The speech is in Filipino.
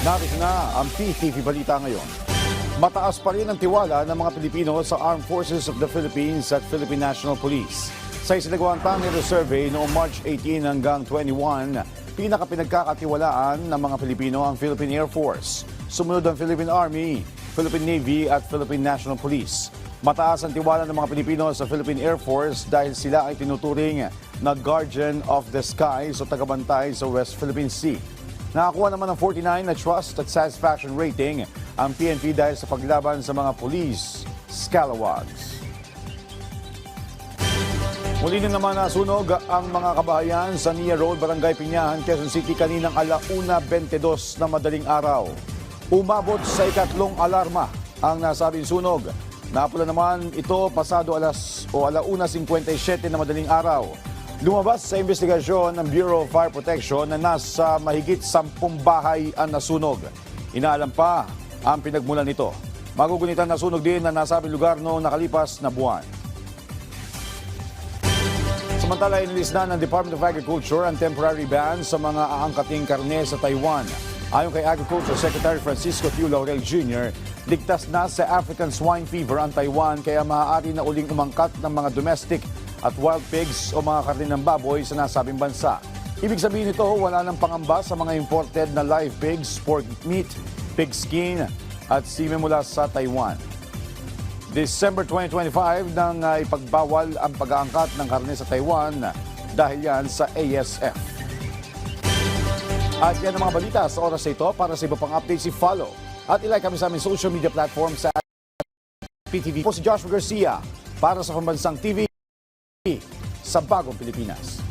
Narito na ang PTV Balita ngayon. Mataas pa rin ang tiwala ng mga Pilipino sa Armed Forces of the Philippines at Philippine National Police. Sa isinagawang Pangero Survey noong March 18 hanggang 21, pinakapinagkakatiwalaan ng mga Pilipino ang Philippine Air Force. Sumunod ang Philippine Army, Philippine Navy at Philippine National Police. Mataas ang tiwala ng mga Pilipino sa Philippine Air Force dahil sila ay tinuturing na Guardian of the Skies o tagabantay sa West Philippine Sea. Nakakuha naman ng 49 na trust at satisfaction rating ang PNP dahil sa paglaban sa mga police scalawags. Muli na naman nasunog ang mga kabahayan sa Nia Road, Barangay Piñahan, Quezon City kaninang 1:22 na madaling araw. Umabot sa ikatlong alarma ang nasabing sunog. Napula naman ito pasado 1:57 na madaling araw. Lumabas sa investigasyon ng Bureau of Fire Protection na nasa mahigit 10 bahay ang nasunog. Inaalam pa ang pinagmulan nito. Magugunitan na sunog din na nasabing lugar noong nakalipas na buwan. Samantala, inilis na ng Department of Agriculture ang temporary ban sa mga aangkating karne sa Taiwan. Ayon kay Agriculture Secretary Francisco Tiu Laurel Jr., ligtas na sa African swine fever ang Taiwan kaya maaari na uling umangkat ng mga domestic at wild pigs o mga karne ng baboy sa nasabing bansa. Ibig sabihin nito, wala nang pangamba sa mga imported na live pigs, pork meat, pig skin at semen mula sa Taiwan. December 2025 nang ipagbawal ang pag-aangkat ng karne sa Taiwan dahil yan sa ASF. At yan ang mga balita sa oras na ito. Para sa iba pang updates, i-follow at ilike kami sa aming social media platform sa PTV. Po si Joshua Garcia para sa Pambansang TV sa Bagong Pilipinas.